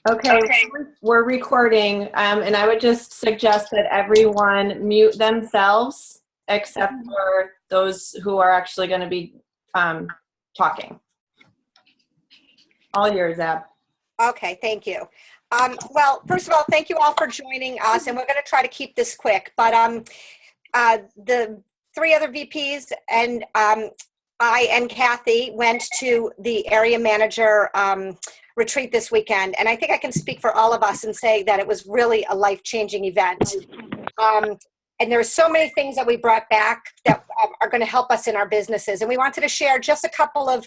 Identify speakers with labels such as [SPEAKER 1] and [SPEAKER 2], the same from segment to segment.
[SPEAKER 1] Okay, we're recording, and I would just suggest that everyone mute themselves except for those who are actually going to be talking. All yours, Ab.
[SPEAKER 2] Okay, thank you. Well, first of all, thank you all for joining us, and we're going to try to keep this quick. But the three other VPs and I and Kathy went to the area manager retreat this weekend, and I think I can speak for all of us and say that it was really a life-changing event. And there are so many things that we brought back that are going to help us in our businesses, and we wanted to share just a couple of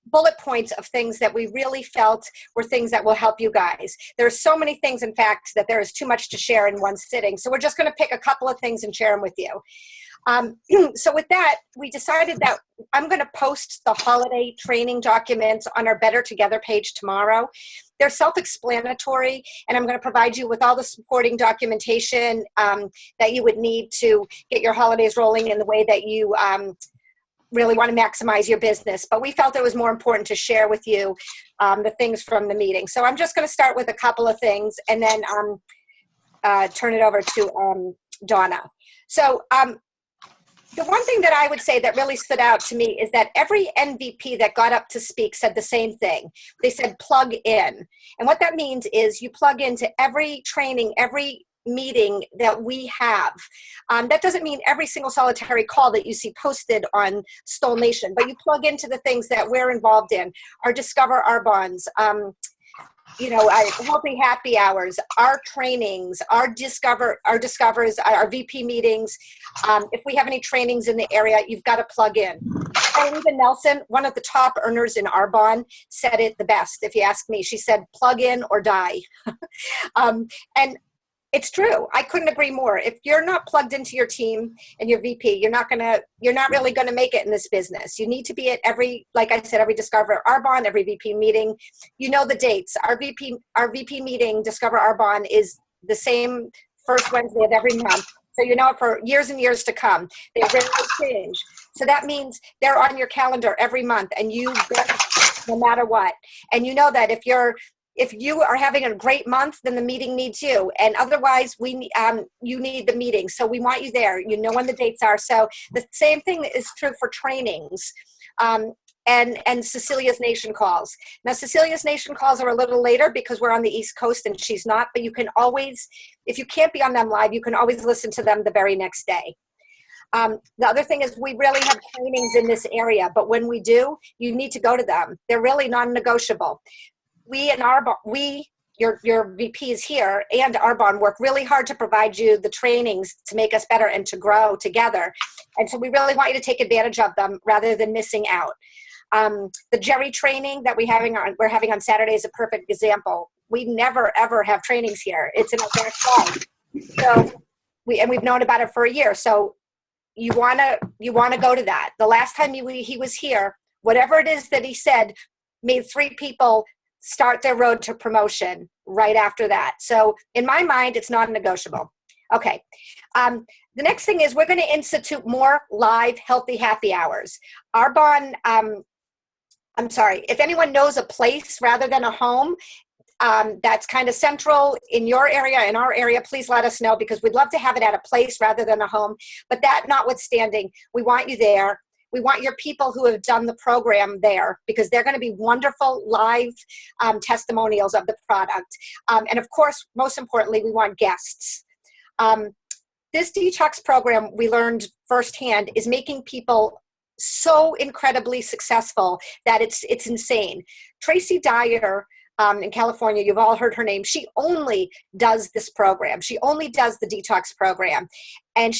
[SPEAKER 2] bullet points of things that we really felt were things that will help you guys. There are so many things, in fact, that there is too much to share in one sitting. So we're just going to pick a couple of things and share them with you. So with that, we decided that I'm going to post the holiday training documents on our Better Together page tomorrow. They're self-explanatory, and I'm going to provide you with all the supporting documentation that you would need to get your holidays rolling in the way that you really want to maximize your business. But we felt it was more important to share with you the things from the meeting. So I'm just going to start with a couple of things and then turn it over to Donna. So the one thing that I would say that really stood out to me is that every MVP that got up to speak said the same thing. They said plug in. And what that means is you plug into every training, every meeting that we have. That doesn't mean every single solitary call that you see posted on Stole Nation, but you plug into the things that we're involved in, our Discover Our Bonds, our healthy happy hours, our trainings, our discovers, our VP meetings. If we have any trainings in the area, you've got to plug in. And even Nelson, one of the top earners in Arbonne, said it the best. If you ask me, she said, plug in or die. And it's true. I couldn't agree more. If you're not plugged into your team and your VP, you're not really gonna make it in this business. You need to be at every, like I said, every Discover Arbonne, every VP meeting. You know the dates. Our VP meeting, Discover Arbonne, is the same first Wednesday of every month. So you know it for years and years to come. They rarely change. So that means they're on your calendar every month, and you go no matter what. And you know that if you are having a great month, then the meeting needs you. And otherwise, you need the meeting. So we want you there. You know when the dates are. So the same thing is true for trainings and Cecilia's Nation calls. Now, Cecilia's Nation calls are a little later because we're on the East Coast and she's not. But you can always, if you can't be on them live, you can always listen to them the very next day. The other thing is we really have trainings in this area. But when we do, you need to go to them. They're really non-negotiable. Your VPs here and Arbonne work really hard to provide you the trainings to make us better and to grow together. And so we really want you to take advantage of them rather than missing out. The Jerry training that we're having on Saturday is a perfect example. We never, ever have trainings here. It's in our backyard. So we've known about it for a year. So you want to go to that. The last time he was here, whatever it is that he said made 3 people start their road to promotion right after that. So in my mind, it's non-negotiable. Okay. The next thing is we're going to institute more live healthy happy hours. Arbonne, if anyone knows a place rather than a home that's kind of central in your area, in our area, please let us know because we'd love to have it at a place rather than a home. But that notwithstanding, we want you there. We want your people who have done the program there because they're going to be wonderful live testimonials of the product. And of course, most importantly, we want guests. This detox program we learned firsthand is making people so incredibly successful that it's insane. Tracy Dyer in California, you've all heard her name. She only does this program. She only does the detox program. And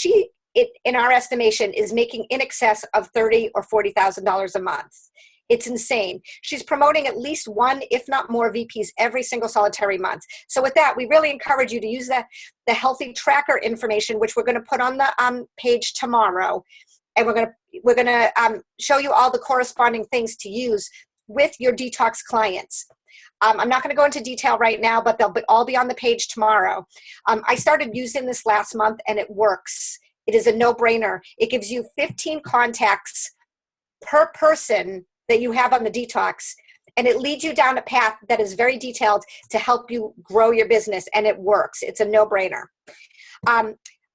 [SPEAKER 2] it, in our estimation, is making in excess of $30,000 or $40,000 a month. It's insane. She's promoting at least 1, if not more, VPs every single solitary month. So with that, we really encourage you to use the healthy tracker information, which we're going to put on the page tomorrow, and we're going to show you all the corresponding things to use with your detox clients. I'm not going to go into detail right now, but they'll all be on the page tomorrow. I started using this last month, and it works. It is a no-brainer. It gives you 15 contacts per person that you have on the detox, and it leads you down a path that is very detailed to help you grow your business, and it works. It's a no-brainer.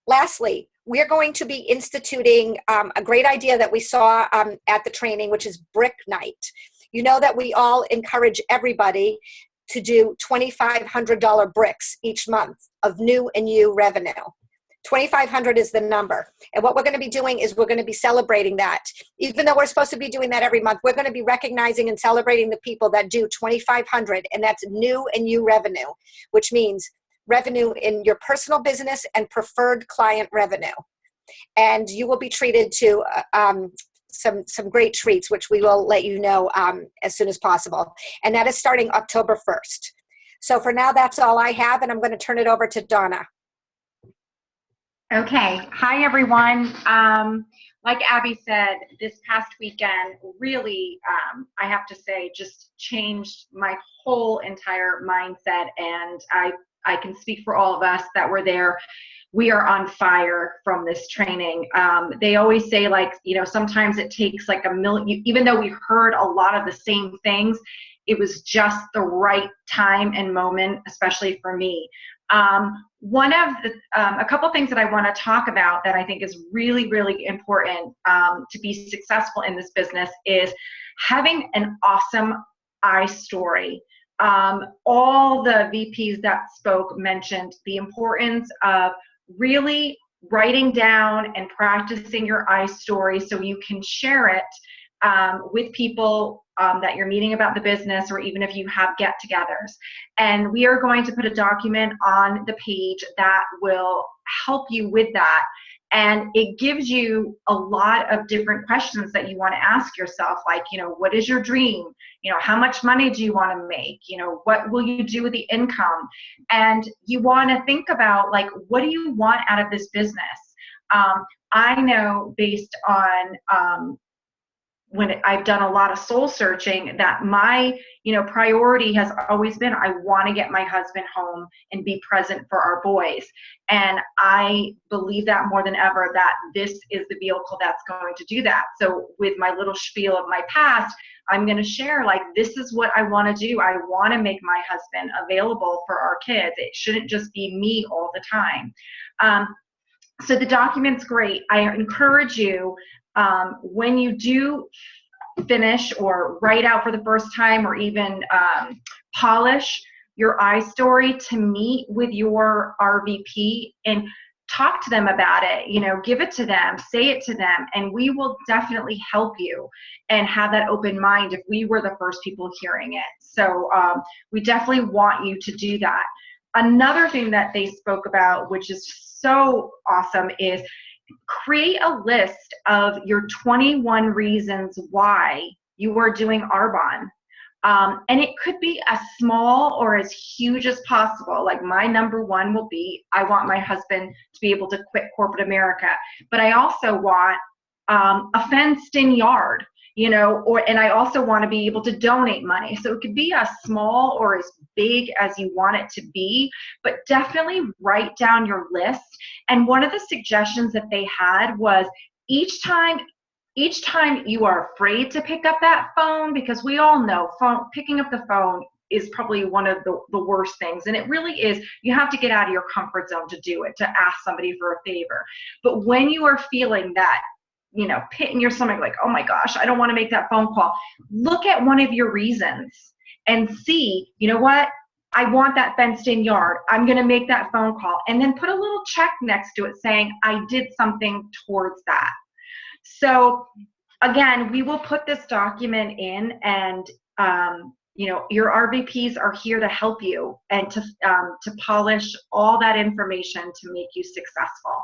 [SPEAKER 2] Lastly, we're going to be instituting a great idea that we saw at the training, which is Brick Night. You know that we all encourage everybody to do $2,500 bricks each month of new and you revenue. 2,500 is the number. And what we're going to be doing is we're going to be celebrating that. Even though we're supposed to be doing that every month, we're going to be recognizing and celebrating the people that do 2,500, and that's new and you revenue, which means revenue in your personal business and preferred client revenue. And you will be treated to some great treats, which we will let you know as soon as possible. And that is starting October 1st. So for now, that's all I have, and I'm going to turn it over to Donna.
[SPEAKER 3] Okay. Hi, everyone. Like Abby said, this past weekend really, I have to say, just changed my whole entire mindset. And I can speak for all of us that were there. We are on fire from this training. They always say, like, you know, sometimes it takes like a million, even though we heard a lot of the same things, it was just the right time and moment, especially for me. One of the, a couple things that I want to talk about that I think is really, really important to be successful in this business is having an awesome iStory. All the VPs that spoke mentioned the importance of really writing down and practicing your iStory so you can share it with people that you're meeting about the business, or even if you have get-togethers. And we are going to put a document on the page that will help you with that. And it gives you a lot of different questions that you want to ask yourself, like, you know, what is your dream? You know, how much money do you want to make? You know, what will you do with the income? And you want to think about, like, what do you want out of this business? I know based on when I've done a lot of soul searching that my, you know, priority has always been, I want to get my husband home and be present for our boys. And I believe that more than ever, that this is the vehicle that's going to do that. So with my little spiel of my past, I'm going to share, like, this is what I want to do. I want to make my husband available for our kids. It shouldn't just be me all the time. So the document's great. I encourage you, when you do finish or write out for the first time, or even polish your iStory, to meet with your RVP and talk to them about it. You know, give it to them, say it to them, and we will definitely help you and have that open mind if we were the first people hearing it. So we definitely want you to do that. Another thing that they spoke about, which is so awesome, is create a list of your 21 reasons why you are doing Arbonne. And it could be as small or as huge as possible. Like, my number one will be, I want my husband to be able to quit corporate America. But I also want a fenced-in yard, you know, and I also want to be able to donate money. So it could be as small or as big as you want it to be, but definitely write down your list. And one of the suggestions that they had was, each time you are afraid to pick up that phone, because we all know picking up the phone is probably one of the worst things. And it really is. You have to get out of your comfort zone to do it, to ask somebody for a favor. But when you are feeling that, you know, pit in your stomach, like, oh my gosh, I don't want to make that phone call, look at one of your reasons and see, you know what, I want that fenced in yard. I'm going to make that phone call, and then put a little check next to it saying, I did something towards that. So again, we will put this document in, and you know, your RVPs are here to help you and to polish all that information to make you successful.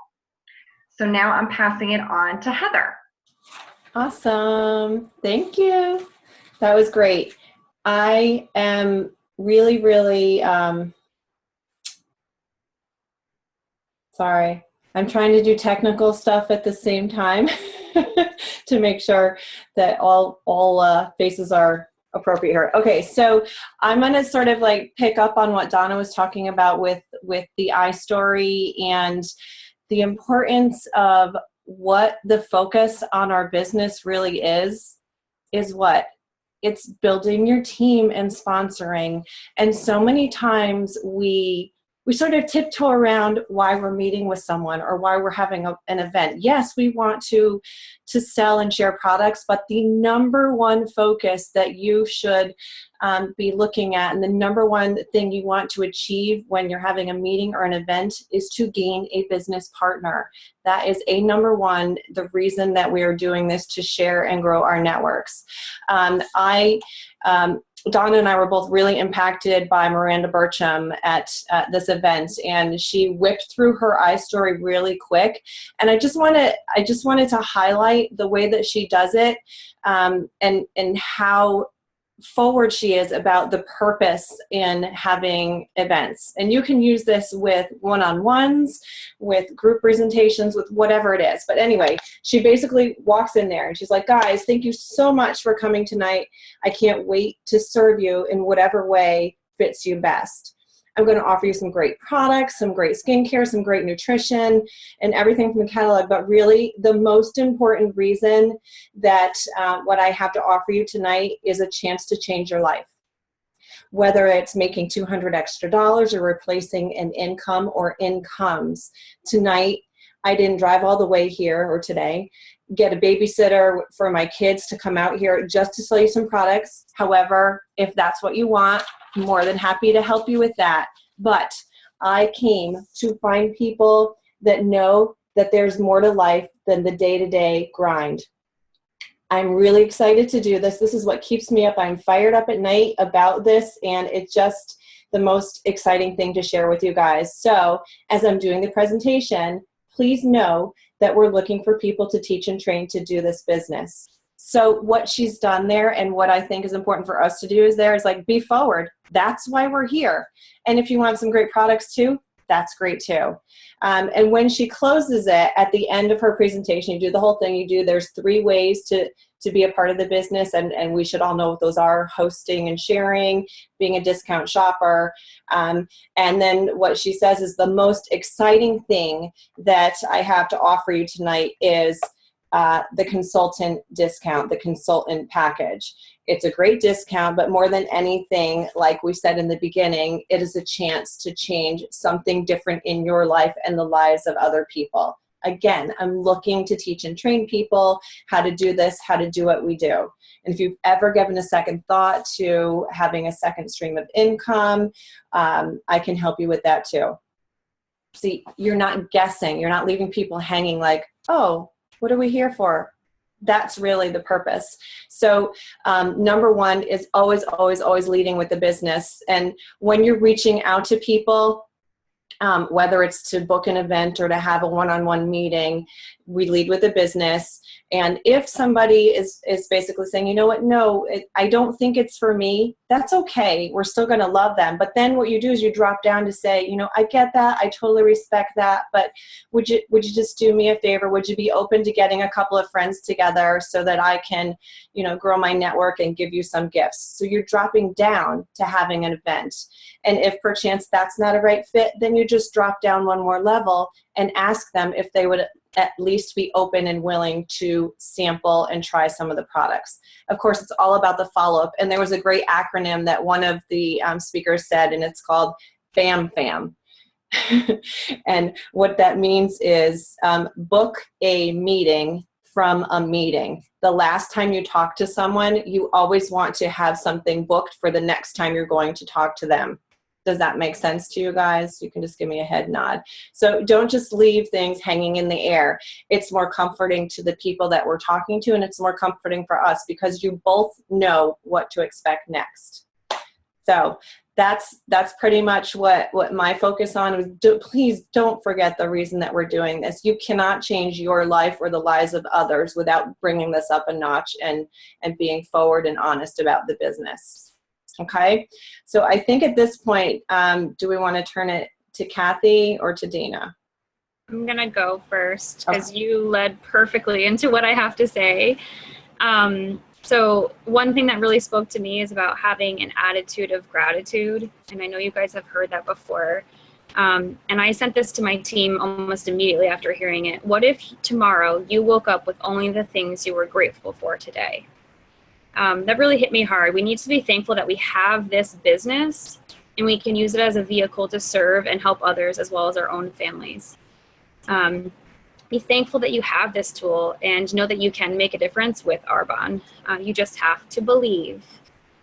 [SPEAKER 3] So now I'm passing it on to Heather.
[SPEAKER 1] Awesome. Thank you. That was great. I am really, really, sorry. I'm trying to do technical stuff at the same time to make sure that all faces are appropriate here. Okay, so I'm going to sort of like pick up on what Donna was talking about with the iStory and the importance of what the focus on our business really is what? it's building your team and sponsoring. And so many times we sort of tiptoe around why we're meeting with someone or why we're having an event. Yes, we want to sell and share products, but the number one focus that you should be looking at, and the number one thing you want to achieve when you're having a meeting or an event, is to gain a business partner. That is a number one, the reason that we are doing this, to share and grow our networks. Donna and I were both really impacted by Miranda Burcham at this event, and she whipped through her iStory really quick. And I just wanted to highlight the way that she does it, and how forward she is about the purpose in having events. And you can use this with one-on-ones, with group presentations, with whatever it is. But anyway, she basically walks in there and she's like, guys, thank you so much for coming tonight. I can't wait to serve you in whatever way fits you best. I'm going to offer you some great products, some great skincare, some great nutrition, and everything from the catalog. But really, the most important reason that what I have to offer you tonight is a chance to change your life. Whether it's making $200 extra or replacing an income or incomes. Tonight, I didn't drive all the way here, or today, get a babysitter for my kids to come out here just to sell you some products. However, if that's what you want, I'm more than happy to help you with that. But I came to find people that know that there's more to life than the day-to-day grind. I'm really excited to do this. This is what keeps me up. I'm fired up at night about this, and it's just the most exciting thing to share with you guys. So as I'm doing the presentation, please know that we're looking for people to teach and train to do this business. So what she's done there, and what I think is important for us to do is like, be forward. That's why we're here. And if you want some great products too, that's great too. And when she closes it at the end of her presentation, you do the whole thing. There's 3 ways to be a part of the business, and we should all know what those are: hosting and sharing, being a discount shopper. And then what she says is, the most exciting thing that I have to offer you tonight is the consultant discount, the consultant package. It's a great discount, but more than anything, like we said in the beginning, it is a chance to change something different in your life and the lives of other people. Again, I'm looking to teach and train people how to do this, how to do what we do. And if you've ever given a second thought to having a second stream of income, I can help you with that too. See, you're not guessing. You're not leaving people hanging like, oh, what are we here for? That's really the purpose. So number one is always, always, always leading with the business. And when you're reaching out to people, whether it's to book an event or to have a one-on-one meeting, we lead with the business. And if somebody is basically saying, you know what, no, I don't think it's for me, that's okay. We're still going to love them. But then what you do is you drop down to say, you know, I get that. I totally respect that. But would you just do me a favor? Would you be open to getting a couple of friends together so that I can, you know, grow my network and give you some gifts? So you're dropping down to having an event. And if perchance that's not a right fit, then you just drop down one more level and ask them if they would at least be open and willing to sample and try some of the products. Of course, it's all about the follow-up. And there was a great acronym that one of the speakers said, and it's called FAM. And what that means is book a meeting from a meeting. The last time you talk to someone, you always want to have something booked for the next time you're going to talk to them. Does that make sense to you guys? You can just give me a head nod. So don't just leave things hanging in the air. It's more comforting to the people that we're talking to, and it's more comforting for us because you both know what to expect next. So that's pretty much what my focus on was. Please don't forget the reason that we're doing this. You cannot change your life or the lives of others without bringing this up a notch and being forward and honest about the business. Okay, so I think at this point, do we want to turn it to Kathy or to Dina?
[SPEAKER 4] I'm going to go first because you led perfectly into what I have to say. So one thing that really spoke to me is about having an attitude of gratitude. And I know you guys have heard that before. And I sent this to my team almost immediately after hearing it. What if tomorrow you woke up with only the things you were grateful for today? that really hit me hard. We need to be thankful that we have this business and we can use it as a vehicle to serve and help others as well as our own families. Be thankful that you have this tool and know that you can make a difference with Arbonne. You just have to believe,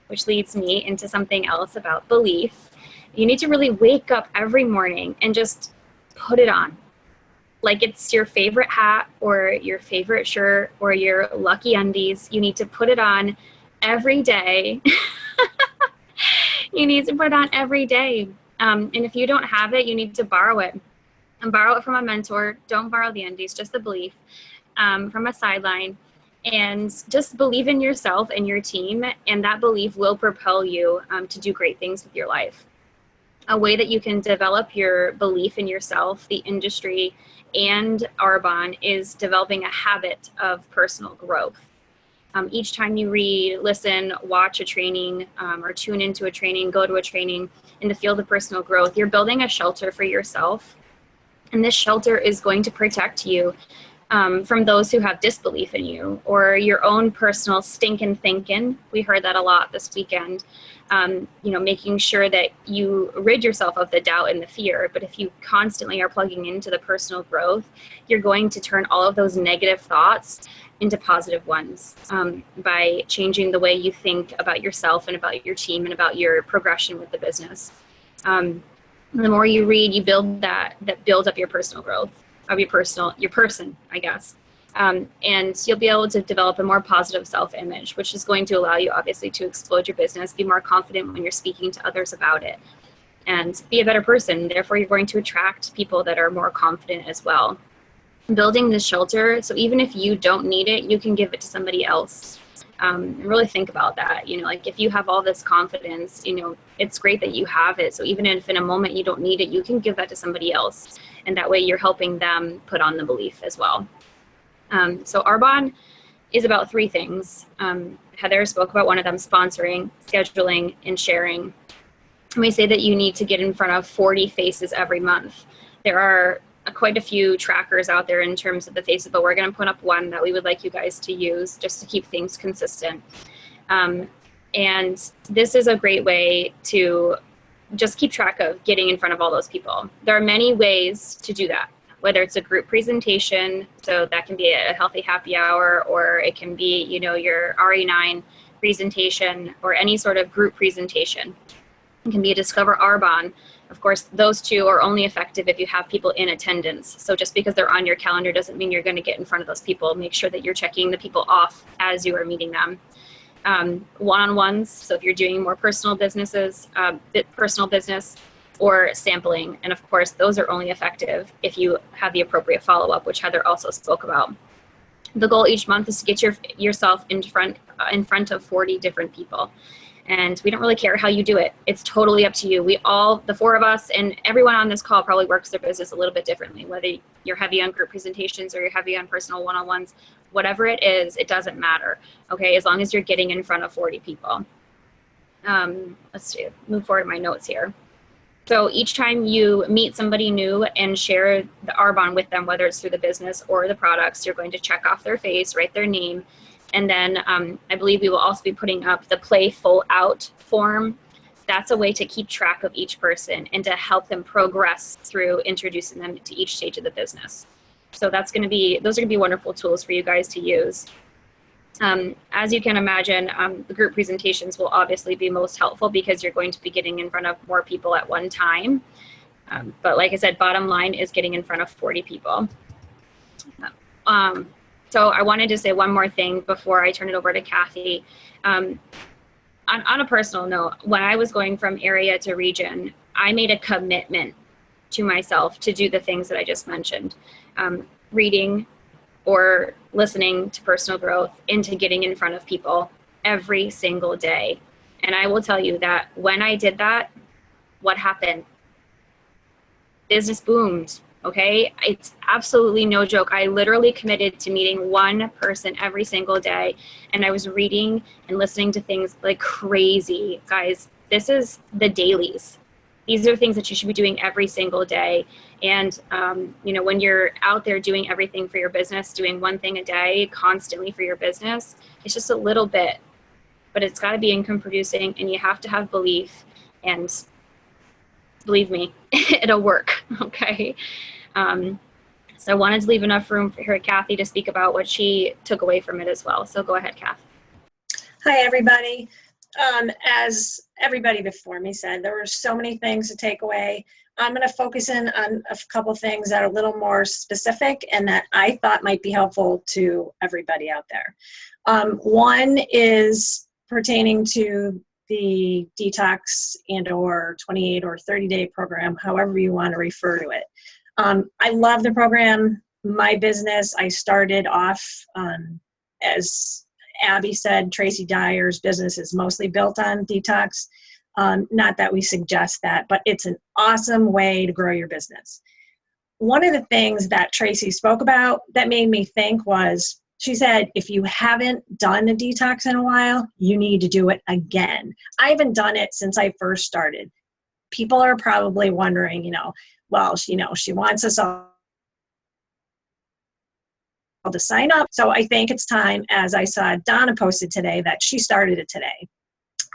[SPEAKER 4] which leads me into something else about belief. You need to really wake up every morning and just put it on. Like it's your favorite hat or your favorite shirt or your lucky undies. You need to put it on every day. You need to put it on every day. And if you don't have it, you need to borrow it. And borrow it from a mentor. Don't borrow the undies, just the belief from a sideline. And just believe in yourself and your team, and that belief will propel you to do great things with your life. A way that you can develop your belief in yourself, the industry, and Arbonne is developing a habit of personal growth. Each time you read, listen, watch a training, or tune into a training, go to a training in the field of personal growth, you're building a shelter for yourself. And this shelter is going to protect you from those who have disbelief in you or your own personal stinking thinking. We heard that a lot this weekend. Making sure that you rid yourself of the doubt and the fear. But if you constantly are plugging into the personal growth, you're going to turn all of those negative thoughts into positive ones by changing the way you think about yourself and about your team and about your progression with the business. The more you read, you build that builds up your personal growth of your person, I guess. And you'll be able to develop a more positive self-image, which is going to allow you obviously to explode your business, be more confident when you're speaking to others about it, and be a better person. Therefore, you're going to attract people that are more confident as well. Building this shelter, so even if you don't need it, you can give it to somebody else. And really think about that. Like if you have all this confidence, it's great that you have it. So even if in a moment you don't need it, you can give that to somebody else. And that way you're helping them put on the belief as well. So Arbonne is about three things. Heather spoke about one of them: sponsoring, scheduling, and sharing. And we say that you need to get in front of 40 faces every month. There are quite a few trackers out there in terms of the faces, but we're going to put up one that we would like you guys to use just to keep things consistent. And this is a great way to just keep track of getting in front of all those people. There are many ways to do that, whether it's a group presentation, so that can be a healthy happy hour, or it can be, your RE9 presentation or any sort of group presentation. It can be a Discover Arbonne. Of course, those two are only effective if you have people in attendance. So just because they're on your calendar doesn't mean you're going to get in front of those people. Make sure that you're checking the people off as you are meeting them. One-on-ones, so if you're doing more personal business, or sampling. And of course, those are only effective if you have the appropriate follow-up, which Heather also spoke about. The goal each month is to get yourself in front of 40 different people. And we don't really care how you do it. It's totally up to you. We all, the four of us, and everyone on this call probably works their business a little bit differently, whether you're heavy on group presentations or you're heavy on personal one-on-ones, whatever it is, it doesn't matter. Okay, as long as you're getting in front of 40 people. Let's move forward in my notes here. So each time you meet somebody new and share the Arbonne with them, whether it's through the business or the products, you're going to check off their face, write their name. And then I believe we will also be putting up the Playful Out form. That's a way to keep track of each person and to help them progress through introducing them to each stage of the business. So those are going to be wonderful tools for you guys to use. As you can imagine, the group presentations will obviously be most helpful because you're going to be getting in front of more people at one time. But like I said, bottom line is getting in front of 40 people. So I wanted to say one more thing before I turn it over to Kathy. On a personal note, when I was going from area to region, I made a commitment to myself to do the things that I just mentioned. Reading or listening to personal growth, into getting in front of people every single day. And I will tell you that when I did that, what happened? Business boomed. Okay, it's absolutely no joke. I literally committed to meeting one person every single day, and I was reading and listening to things like crazy. Guys, this is the dailies. These are things that you should be doing every single day. And, when you're out there doing everything for your business, doing one thing a day constantly for your business, it's just a little bit but it's got to be income producing, and you have to have belief, and believe me, it'll work. Okay. So I wanted to leave enough room for her, Kathy, to speak about what she took away from it as well. So go ahead, Kath.
[SPEAKER 5] Hi, everybody. As everybody before me said, there were so many things to take away. I'm going to focus in on a couple things that are a little more specific and that I thought might be helpful to everybody out there. One is pertaining to the detox and or 28 or 30-day program, however you want to refer to it. I love the program. My business, I started off, as Abby said, Tracy Dyer's business is mostly built on detox. Not that we suggest that, but it's an awesome way to grow your business. One of the things that Tracy spoke about that made me think was, she said, if you haven't done the detox in a while, you need to do it again. I haven't done it since I first started. People are probably wondering, well, she wants us all to sign up. So I think it's time, as I saw Donna posted today, that she started it today.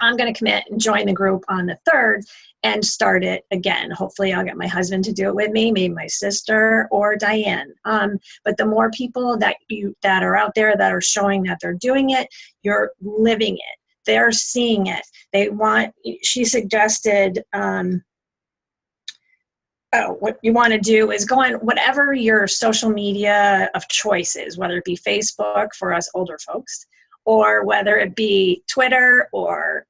[SPEAKER 5] I'm going to commit and join the group on the 3rd and start it again. Hopefully I'll get my husband to do it with me, maybe my sister or Diane. But the more people that are out there that are showing that they're doing it, you're living it. They're seeing it. She suggested, what you want to do is go on whatever your social media of choice is, whether it be Facebook for us older folks, or whether it be Twitter or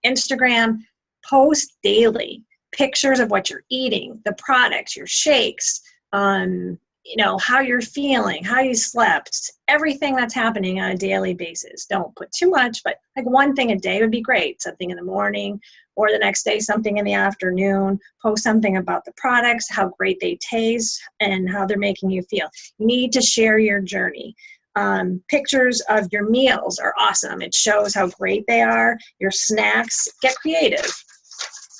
[SPEAKER 5] Instagram. Post daily pictures of what you're eating, the products, your shakes, how you're feeling, how you slept, everything that's happening on a daily basis. Don't put too much, but like one thing a day would be great. Something in the morning, or the next day, something in the afternoon. Post something about the products, how great they taste, and how they're making you feel. You need to share your journey. Pictures of your meals are awesome. It shows how great they are. Your snacks, get creative.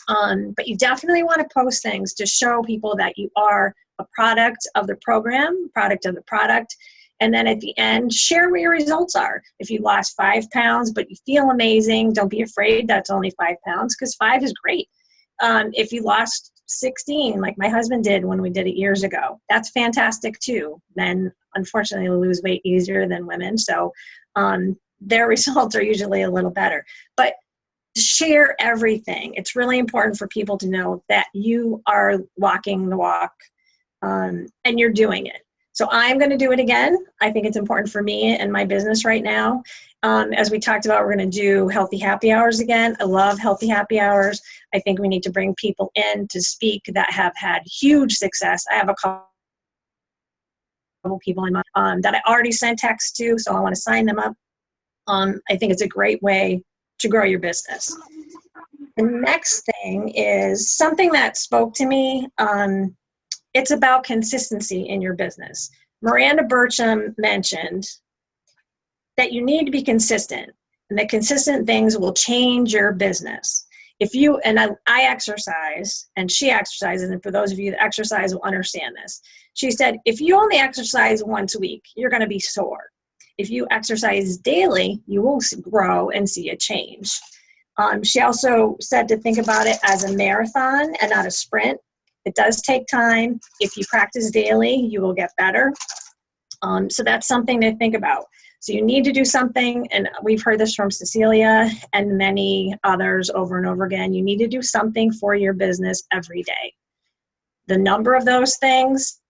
[SPEAKER 5] But you definitely want to post things to show people that you are a product of the program, product of the product. And then at the end, share what your results are. If you lost 5 pounds, but you feel amazing, don't be afraid that's only 5 pounds, because 5 is great. If you lost 16, like my husband did when we did it years ago, that's fantastic too. Men, unfortunately, lose weight easier than women. So their results are usually a little better. But share everything. It's really important for people to know that you are walking the walk and you're doing it. So I'm going to do it again. I think it's important for me and my business right now. As we talked about, we're going to do healthy happy hours again. I love healthy happy hours. I think we need to bring people in to speak that have had huge success. I have a couple people in mind that I already sent texts to, so I want to sign them up. I think it's a great way to grow your business. The next thing is something that spoke to me. It's about consistency in your business. Miranda Burcham mentioned that you need to be consistent, and that consistent things will change your business. I exercise, and she exercises, and for those of you that exercise will understand this. She said, if you only exercise once a week, you're going to be sore. If you exercise daily, you will grow and see a change. She also said to think about it as a marathon and not a sprint. It does take time. If you practice daily, you will get better. So that's something to think about. So you need to do something, and we've heard this from Cecilia and many others over and over again. You need to do something for your business every day. The number of those things,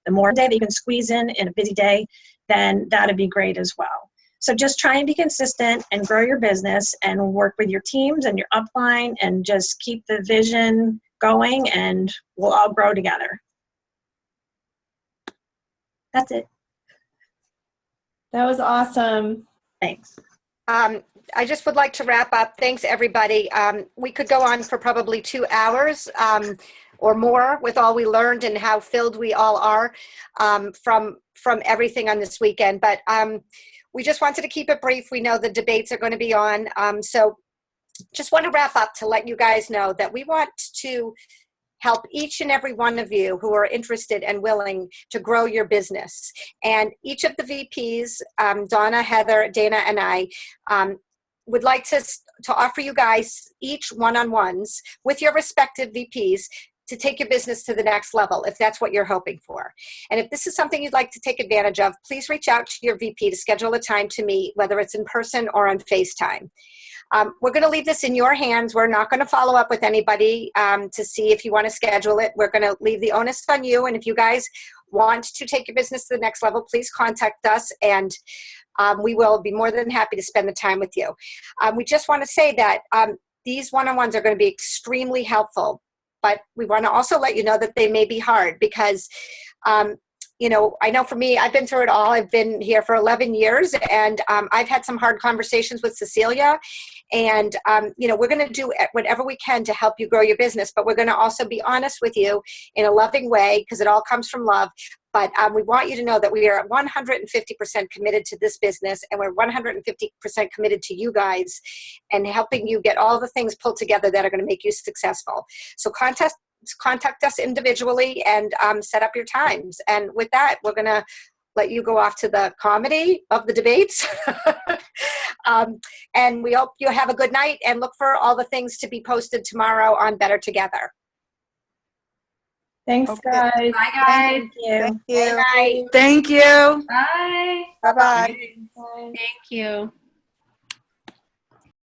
[SPEAKER 5] the more day that you can squeeze in a busy day, then that'd be great as well. So just try and be consistent and grow your business and work with your teams and your upline and just keep the vision going, and we'll all grow together. That's it.
[SPEAKER 1] That was awesome.
[SPEAKER 5] Thanks.
[SPEAKER 2] I just would like to wrap up. Thanks, everybody. We could go on for probably 2 hours or more with all we learned and how filled we all are from everything on this weekend. But we just wanted to keep it brief. We know the debates are going to be on. So just want to wrap up to let you guys know that we want to help each and every one of you who are interested and willing to grow your business. And each of the VPs, Donna, Heather, Dana, and I, would like to offer you guys each one-on-ones with your respective VPs to take your business to the next level, if that's what you're hoping for. And if this is something you'd like to take advantage of, please reach out to your VP to schedule a time to meet, whether it's in person or on FaceTime. We're going to leave this in your hands. We're not going to follow up with anybody to see if you want to schedule it. We're going to leave the onus on you. And if you guys want to take your business to the next level, please contact us, and we will be more than happy to spend the time with you. We just want to say that these one-on-ones are going to be extremely helpful, but we want to also let you know that they may be hard because, you know, I know for me, I've been through it all. I've been here for 11 years, and I've had some hard conversations with Cecilia. And, you know, we're going to do whatever we can to help you grow your business, but we're going to also be honest with you in a loving way, because it all comes from love. But we want you to know that we are 150% committed to this business, and we're 150% committed to you guys and helping you get all the things pulled together that are going to make you successful. So contact us individually and set up your times. And with that, we're going to let you go off to the comedy of the debates. And we hope you have a good night, and look for all the things to be posted tomorrow on Better Together.
[SPEAKER 1] Thanks,
[SPEAKER 6] Okay.
[SPEAKER 1] guys.
[SPEAKER 3] Bye, guys.
[SPEAKER 5] Thank you.
[SPEAKER 6] Thank you.
[SPEAKER 2] Good night.
[SPEAKER 6] Thank you.
[SPEAKER 3] Bye.
[SPEAKER 6] Bye-bye.
[SPEAKER 4] Thank you.